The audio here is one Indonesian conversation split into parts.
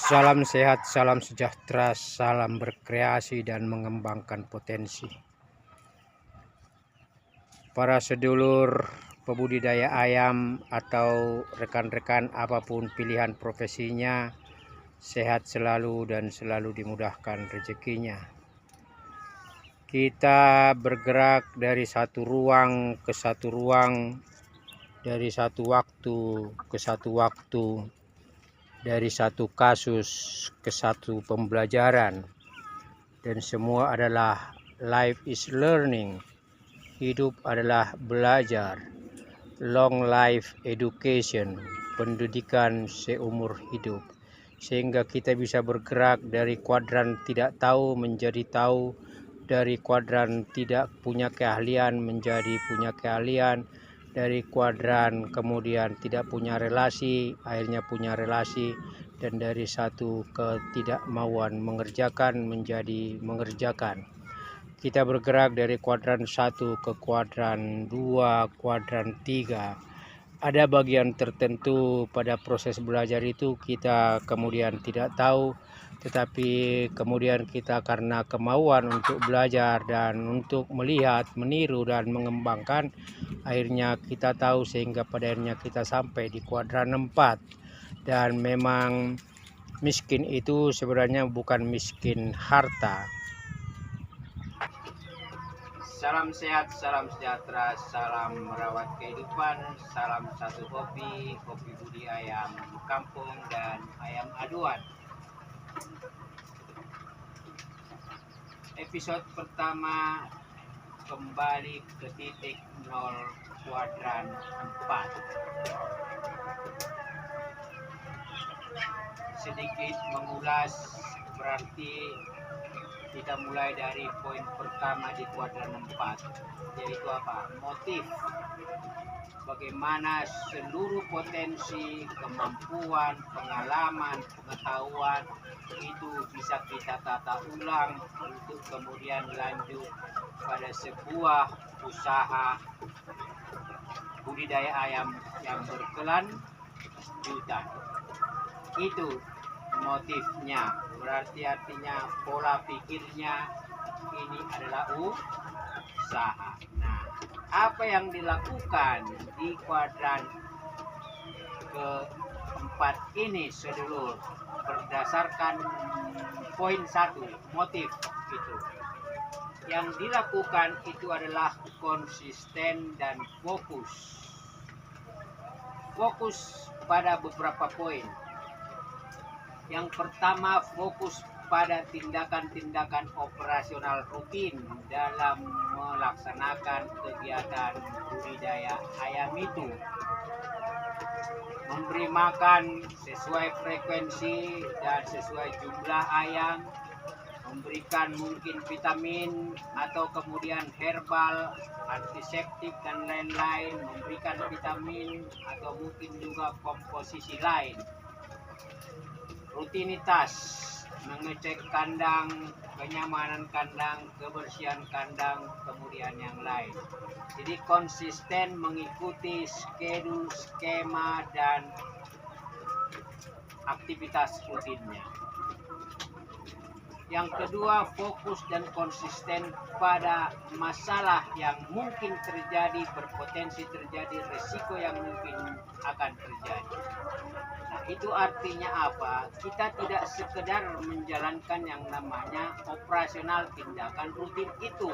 Salam sehat, salam sejahtera, salam berkreasi dan mengembangkan potensi. Para sedulur pembudidaya ayam atau rekan-rekan apapun pilihan profesinya, sehat selalu dan selalu dimudahkan rezekinya. Kita bergerak dari satu ruang ke satu ruang, dari satu waktu ke satu waktu, dari satu kasus ke satu pembelajaran, dan semua adalah life is learning. Hidup adalah belajar, long life education, pendidikan seumur hidup, sehingga kita bisa bergerak dari kuadran tidak tahu menjadi tahu, dari kuadran tidak punya keahlian menjadi punya keahlian, dari kuadran kemudian tidak punya relasi akhirnya punya relasi, dan dari satu ketidakmauan mengerjakan menjadi mengerjakan. Kita bergerak dari kuadran 1 ke kuadran 2, kuadran 3. Ada bagian tertentu pada proses belajar itu kita kemudian tidak tahu, tetapi kemudian kita karena kemauan untuk belajar dan untuk melihat, meniru dan mengembangkan, akhirnya kita tahu sehingga pada akhirnya kita sampai di kuadran 4. Dan memang miskin itu sebenarnya bukan miskin harta. Salam sehat, salam sejahtera, salam merawat kehidupan, salam satu hobi budi ayam kampung dan ayam aduan. Episode pertama kembali ke titik 0 kuadran 4. Sedikit mengulas, berarti kita mulai dari poin pertama di kuadran 4, yaitu apa? Motif. Bagaimana seluruh potensi, kemampuan, pengalaman, pengetahuan itu bisa kita tata ulang untuk kemudian lanjut pada sebuah usaha budidaya ayam yang berkelanjutan. Itu motifnya, berarti artinya pola pikirnya ini adalah usaha. Nah, apa yang dilakukan di kuadran keempat ini sedulur, berdasarkan poin 1, motif itu yang dilakukan itu adalah konsisten dan fokus pada beberapa poin. Yang pertama, fokus pada tindakan-tindakan operasional rutin dalam melaksanakan kegiatan budidaya ayam itu. Memberi makan sesuai frekuensi dan sesuai jumlah ayam, memberikan mungkin vitamin atau kemudian herbal, antiseptik dan lain-lain, memberikan vitamin atau mungkin juga komposisi lain. Rutinitas, mengecek kandang, kenyamanan kandang, kebersihan kandang, kemudian yang lain. Jadi konsisten mengikuti skedul, skema, dan aktivitas rutinnya. Yang kedua, fokus dan konsisten pada masalah yang mungkin terjadi, berpotensi terjadi, risiko yang mungkin akan terjadi. Nah, itu artinya apa? Kita tidak sekedar menjalankan yang namanya operasional tindakan rutin itu.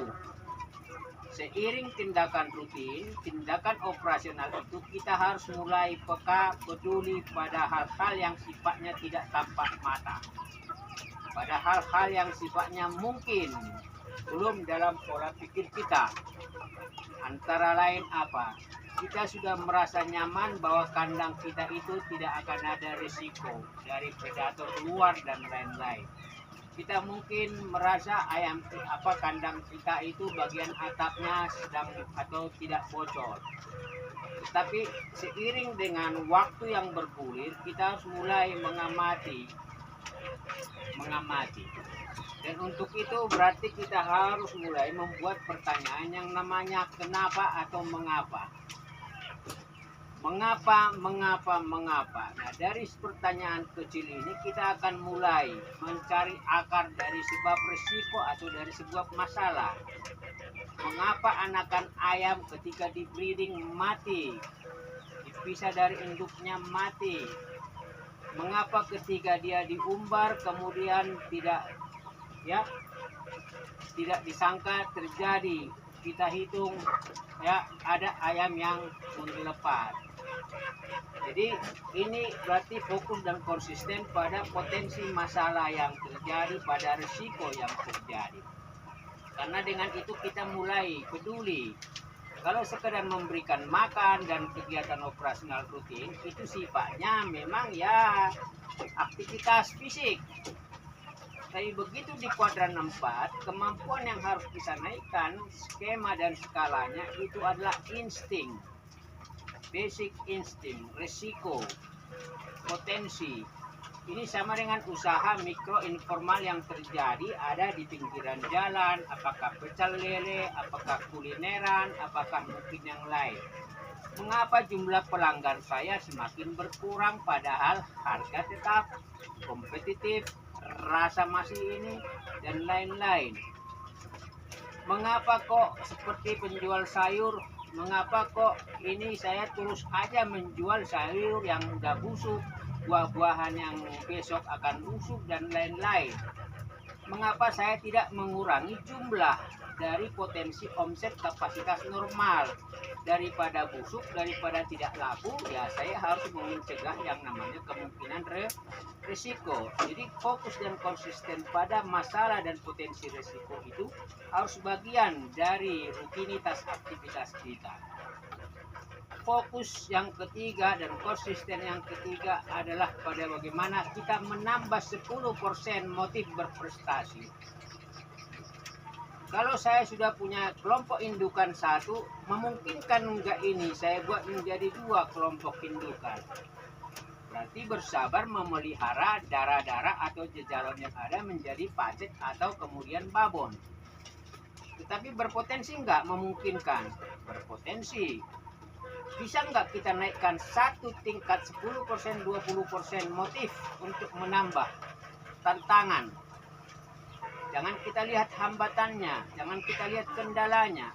Seiring tindakan rutin, tindakan operasional itu kita harus mulai peka, peduli pada hal-hal yang sifatnya tidak tampak mata. Pada hal-hal yang sifatnya mungkin belum dalam pola pikir kita. Antara lain apa? Kita sudah merasa nyaman bahwa kandang kita itu tidak akan ada risiko dari predator luar dan lain-lain. Kita mungkin merasa kandang kita itu bagian atapnya sedang atau tidak bocor. Tetapi seiring dengan waktu yang bergulir, kita harus mulai mengamati. Dan untuk itu berarti kita harus mulai membuat pertanyaan yang namanya kenapa atau mengapa. Mengapa? Nah, dari pertanyaan kecil ini kita akan mulai mencari akar dari sebab risiko atau dari sebuah masalah. Mengapa anakan ayam ketika di breeding mati, dipisah dari induknya mati? Mengapa ketika dia diumbar kemudian tidak disangka terjadi? Kita hitung ada ayam yang menggelepar. Jadi ini berarti fokus dan konsisten pada potensi masalah yang terjadi, pada risiko yang terjadi. Karena dengan itu kita mulai peduli. Kalau sekedar memberikan makan dan kegiatan operasional rutin, itu sifatnya memang aktivitas fisik. Tapi begitu di kuadran 4, kemampuan yang harus bisa naikkan, skema dan skalanya itu adalah insting. Basic insting, risiko, potensi. Ini sama dengan usaha mikro informal yang terjadi ada di pinggiran jalan, apakah pecel lele, apakah kulineran, apakah mungkin yang lain. Mengapa jumlah pelanggan saya semakin berkurang padahal harga tetap kompetitif, rasa masih ini, dan lain-lain. Mengapa kok seperti penjual sayur, mengapa kok ini saya terus aja menjual sayur yang udah busuk, buah-buahan yang besok akan busuk, dan lain-lain. Mengapa saya tidak mengurangi jumlah dari potensi omset kapasitas normal? Daripada busuk, daripada tidak laku, saya harus mencegah yang namanya kemungkinan risiko. Jadi fokus dan konsisten pada masalah dan potensi risiko itu harus bagian dari rutinitas aktivitas kita. Fokus yang ketiga dan konsisten yang ketiga adalah pada bagaimana kita menambah 10% motif berprestasi. Kalau saya sudah punya kelompok indukan satu, memungkinkan enggak ini saya buat menjadi 2 kelompok indukan? Berarti bersabar memelihara darah-darah atau jejalon yang ada menjadi pacet atau kemudian babon. Tetapi berpotensi enggak? Memungkinkan. Berpotensi. Bisa enggak kita naikkan satu tingkat 10%, 20% motif untuk menambah? Tantangan. Jangan kita lihat hambatannya, jangan kita lihat kendalanya.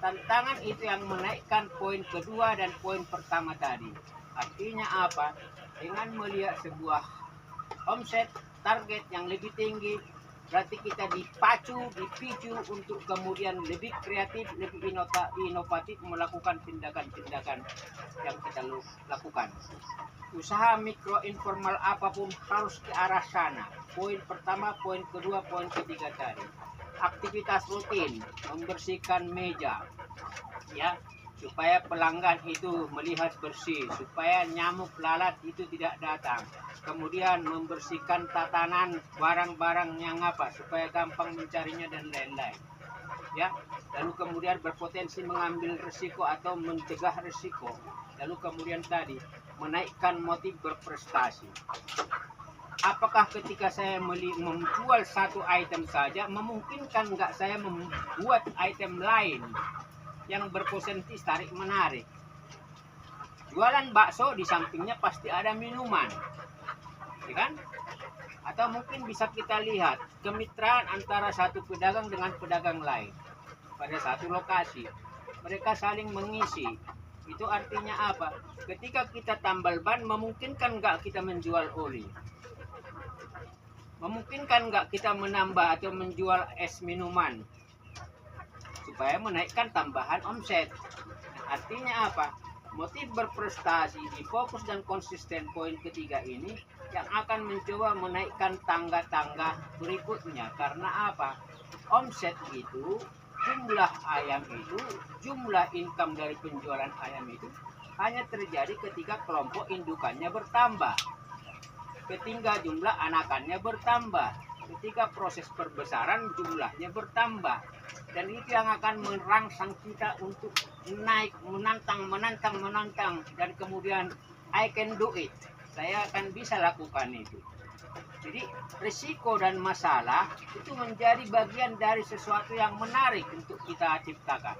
Tantangan itu yang menaikkan poin kedua dan poin pertama tadi. Artinya apa? Dengan melihat sebuah omset target yang lebih tinggi, berarti kita dipicu untuk kemudian lebih kreatif, lebih inovatif melakukan tindakan-tindakan yang kita lakukan. Usaha mikro informal apapun harus ke arah sana. Poin pertama, poin kedua, poin ketiga tadi. Aktivitas rutin, membersihkan meja, supaya pelanggan itu melihat bersih, supaya nyamuk lalat itu tidak datang. Kemudian membersihkan tatanan barang-barang yang supaya gampang mencarinya dan lain-lain. Lalu kemudian berpotensi mengambil risiko atau mencegah risiko. Lalu kemudian tadi menaikkan motif berprestasi. Apakah ketika saya menjual satu item saja, memungkinkan nggak saya membuat item lain yang berpotensi tarik menarik? Jualan bakso di sampingnya pasti ada minuman, kan? Atau mungkin bisa kita lihat kemitraan antara satu pedagang dengan pedagang lain pada satu lokasi. Mereka saling mengisi. Itu artinya apa? Ketika kita tambal ban, memungkinkan nggak kita menjual oli? Memungkinkan nggak kita menambah atau menjual es minuman supaya menaikkan tambahan omset? Artinya apa? Motif berprestasi di fokus dan konsisten poin ketiga ini yang akan mencoba menaikkan tangga-tangga berikutnya. Karena apa? Omset itu, jumlah ayam itu, jumlah income dari penjualan ayam itu hanya terjadi ketika kelompok indukannya bertambah, ketika jumlah anakannya bertambah, ketika proses perbesaran jumlahnya bertambah. Dan itu yang akan merangsang kita untuk naik, menantang, dan kemudian I can do it, saya akan bisa lakukan itu. Jadi risiko dan masalah itu menjadi bagian dari sesuatu yang menarik untuk kita ciptakan.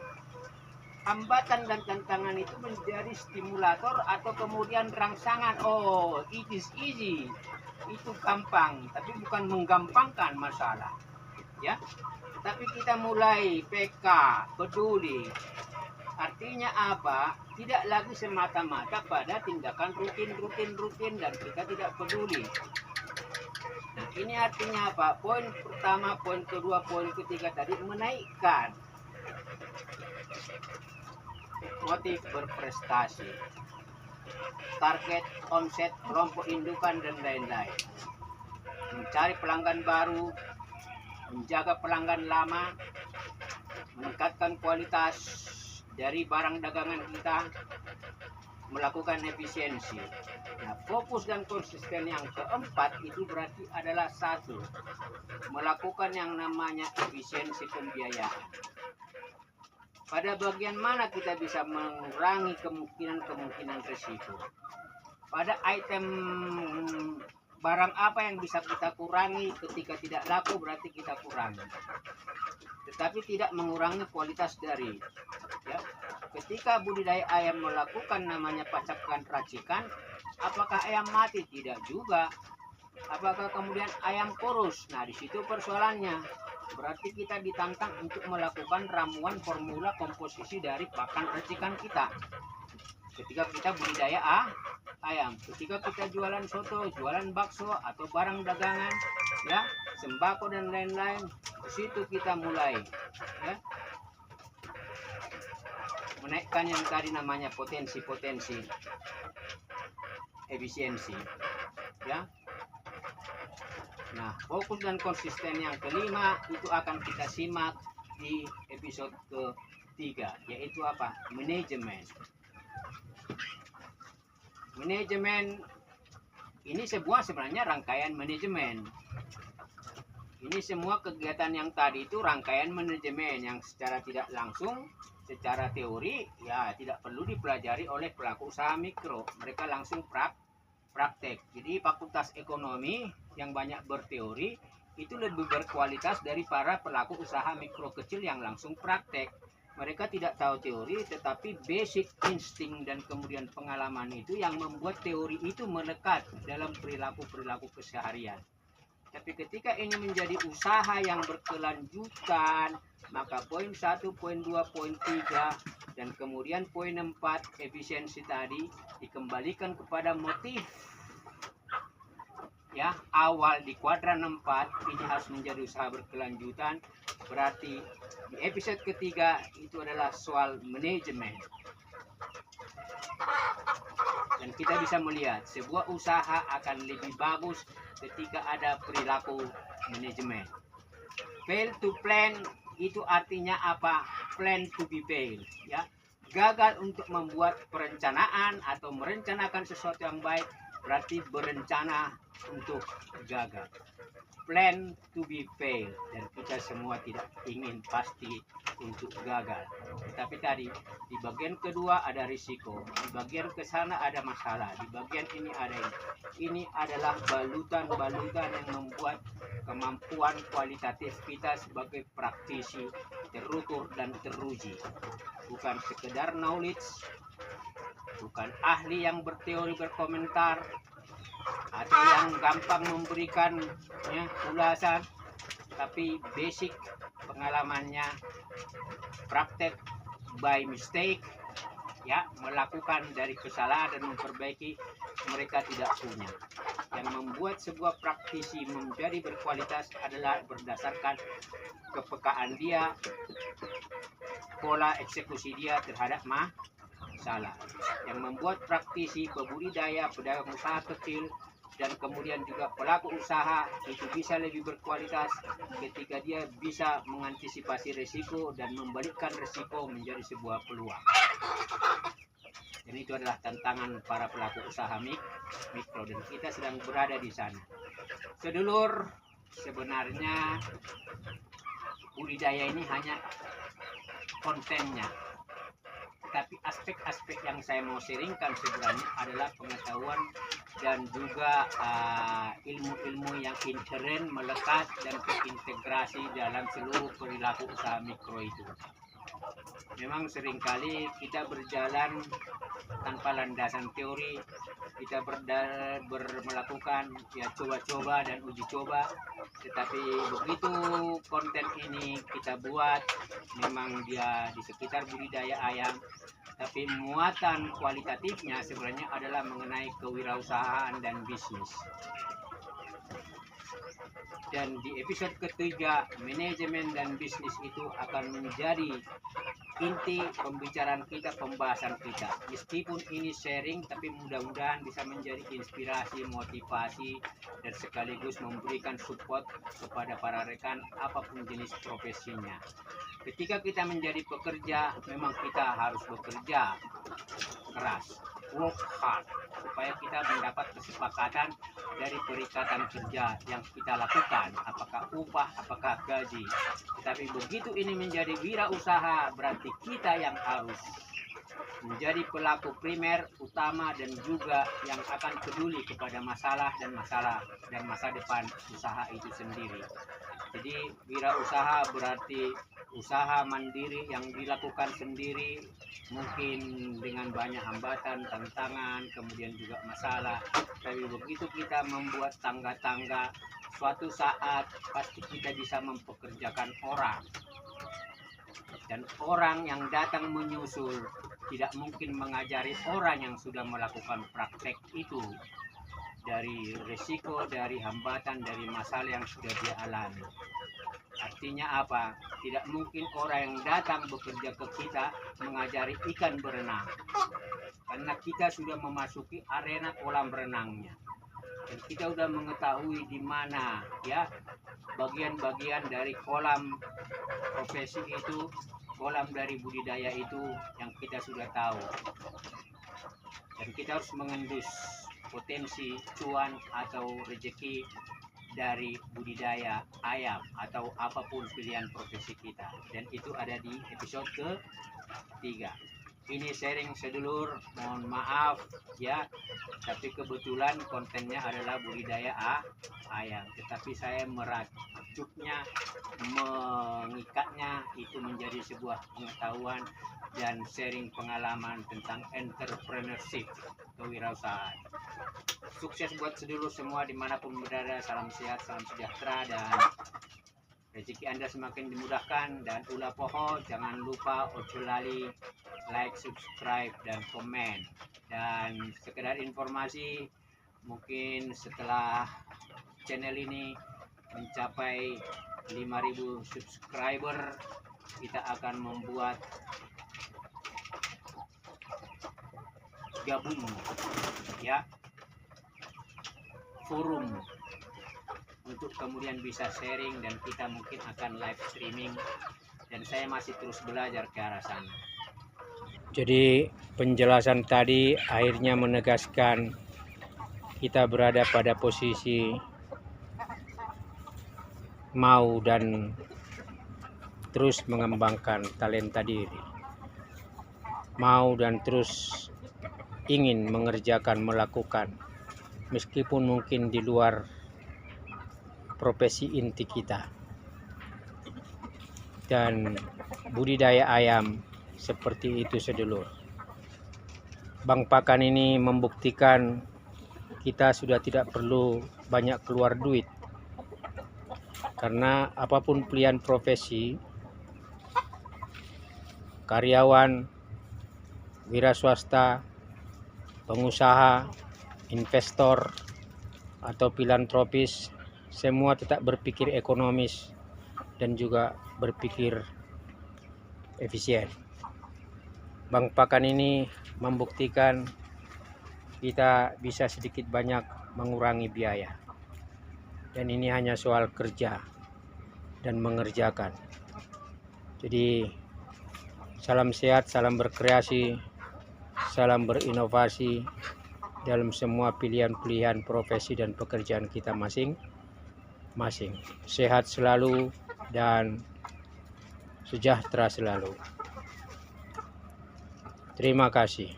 hambatan dan tantangan itu menjadi stimulator atau kemudian rangsangan. Oh, it is easy, itu gampang, tapi bukan menggampangkan masalah, ya. Tapi kita mulai peka, peduli. Artinya apa? Tidak lagi semata-mata pada tindakan rutin dan kita tidak peduli. Nah, ini artinya apa? Poin pertama, poin kedua, poin ketiga tadi menaikkan motif berprestasi, target omset kelompok indukan dan lain-lain. Mencari pelanggan baru, menjaga pelanggan lama, meningkatkan kualitas dari barang dagangan kita, melakukan efisiensi. Nah, fokus dan konsisten yang keempat itu berarti adalah satu, melakukan yang namanya efisiensi pembiayaan. Pada bagian mana kita bisa mengurangi kemungkinan risiko? Pada item barang apa yang bisa kita kurangi ketika tidak laku berarti kita kurangi. Tetapi tidak mengurangi kualitas dari. Ya. Ketika budidaya ayam melakukan namanya pacakan racikan, apakah ayam mati? Tidak juga. Apakah kemudian ayam kurus? Nah, di situ persoalannya. Berarti kita ditantang untuk melakukan ramuan formula komposisi dari pakan racikan kita. Ketika kita budidaya ayam, ketika kita jualan soto, jualan bakso atau barang dagangan, ya, sembako dan lain-lain, di situ kita mulai, ya, menaikkan yang tadi namanya potensi efisiensi, ya. Nah, fokus dan konsisten yang kelima itu akan kita simak di episode ketiga, yaitu apa? Manajemen. Manajemen ini sebenarnya rangkaian manajemen. Ini semua kegiatan yang tadi itu rangkaian manajemen yang secara tidak langsung, secara teori ya tidak perlu dipelajari oleh pelaku usaha mikro. Mereka langsung praktek. Jadi fakultas ekonomi yang banyak berteori itu lebih berkualitas dari para pelaku usaha mikro kecil yang langsung praktek. Mereka tidak tahu teori, tetapi basic insting dan kemudian pengalaman itu yang membuat teori itu melekat dalam perilaku keseharian. Tapi ketika ini menjadi usaha yang berkelanjutan, maka poin 1, poin 2, poin 3, dan kemudian poin 4, efisiensi tadi dikembalikan kepada motif. Ya, awal di kuadran 4 ini harus menjadi usaha berkelanjutan. Berarti di episode ketiga itu adalah soal manajemen. Dan kita bisa melihat sebuah usaha akan lebih bagus ketika ada perilaku manajemen. Fail to plan itu artinya apa? Plan to be fail, ya. Gagal untuk membuat perencanaan atau merencanakan sesuatu yang baik berarti berencana untuk gagal. Plan to be fail, dan kita semua tidak ingin pasti untuk gagal. Tetapi tadi di bagian kedua ada risiko, di bagian ke sana ada masalah, di bagian ini ada ini. Ini adalah balutan-balutan yang membuat kemampuan kualitatif kita sebagai praktisi terukur dan teruji. Bukan sekedar knowledge, bukan ahli yang berteori berkomentar atau yang gampang memberikan ulasan, tapi basic pengalamannya, praktek by mistake, ya, melakukan dari kesalahan dan memperbaiki, mereka tidak punya. Yang membuat sebuah praktisi menjadi berkualitas adalah berdasarkan kepekaan dia, pola eksekusi dia terhadap masalah. Yang membuat praktisi, pembudidaya, pedagang usaha kecil, dan kemudian juga pelaku usaha itu bisa lebih berkualitas ketika dia bisa mengantisipasi risiko dan membalikkan risiko menjadi sebuah peluang. Dan itu adalah tantangan para pelaku usaha mikro, dan kita sedang berada di sana. Sedulur, sebenarnya budidaya ini hanya kontennya, tapi aspek-aspek yang saya mau sharingkan sebenarnya adalah pengetahuan dan juga ilmu-ilmu yang intern melekat dan terintegrasi dalam seluruh perilaku usaha mikro itu. Memang seringkali kita berjalan tanpa landasan teori, kita melakukan ya coba-coba dan uji coba. Tetapi begitu konten ini kita buat, memang dia di sekitar budidaya ayam, tapi muatan kualitatifnya sebenarnya adalah mengenai kewirausahaan dan bisnis. Dan di episode ketiga, manajemen dan bisnis itu akan menjadi inti pembicaraan kita, pembahasan kita. Meskipun ini sharing, tapi mudah-mudahan bisa menjadi inspirasi, motivasi, dan sekaligus memberikan support kepada para rekan apapun jenis profesinya. Ketika kita menjadi pekerja, memang kita harus bekerja keras, work hard, supaya kita mendapat kesepakatan dari perikatan kerja yang kita lakukan, apakah upah, apakah gaji. Tetapi begitu ini menjadi wirausaha, berarti kita yang harus menjadi pelaku primer, utama, dan juga yang akan peduli kepada masalah dan masa depan usaha itu sendiri. Jadi wirausaha berarti usaha mandiri yang dilakukan sendiri, mungkin dengan banyak hambatan, tantangan, kemudian juga masalah. Tapi begitu kita membuat tangga-tangga, suatu saat pasti kita bisa mempekerjakan orang. Dan orang yang datang menyusul tidak mungkin mengajari orang yang sudah melakukan praktek itu dari risiko, dari hambatan, dari masalah yang sudah dia alami. Artinya apa? Tidak mungkin orang yang datang bekerja ke kita mengajari ikan berenang, karena kita sudah memasuki arena kolam renangnya, dan kita sudah mengetahui di mana ya bagian-bagian dari kolam profesi itu, kolam dari budidaya itu yang kita sudah tahu, dan kita harus mengendus potensi cuan atau rezeki dari budidaya ayam atau apapun pilihan profesi kita. Dan itu ada di episode ke-3. Ini sharing sedulur, mohon maaf ya, tapi kebetulan kontennya adalah budidaya ayam, tetapi saya meracuknya, mengikatnya itu menjadi sebuah pengetahuan dan sharing pengalaman tentang entrepreneurship, kewirausahaan. Sukses buat sedulur semua dimanapun berada. Salam sehat, salam sejahtera, dan rezeki Anda semakin dimudahkan. Dan ulah poho, jangan lupa ojo lali like, subscribe, dan komen. Dan sekedar informasi, mungkin setelah channel ini mencapai 5.000 subscriber, kita akan membuat gabung ya forum untuk kemudian bisa sharing, dan kita mungkin akan live streaming, dan saya masih terus belajar ke arah sana. Jadi penjelasan tadi akhirnya menegaskan kita berada pada posisi mau dan terus mengembangkan talenta diri, mau dan terus ingin mengerjakan, melakukan, meskipun mungkin di luar profesi inti kita. Dan budidaya ayam seperti itu sedulur. Bang Pakan ini membuktikan kita sudah tidak perlu banyak keluar duit, karena apapun pilihan profesi, karyawan, wira swasta, pengusaha, investor, atau filantropis, semua tetap berpikir ekonomis dan juga berpikir efisien. Bang Pakan ini membuktikan kita bisa sedikit banyak mengurangi biaya, dan ini hanya soal kerja dan mengerjakan. Jadi salam sehat, salam berkreasi, salam berinovasi dalam semua pilihan-pilihan profesi dan pekerjaan kita masing-masing. Sehat selalu dan sejahtera selalu. Terima kasih.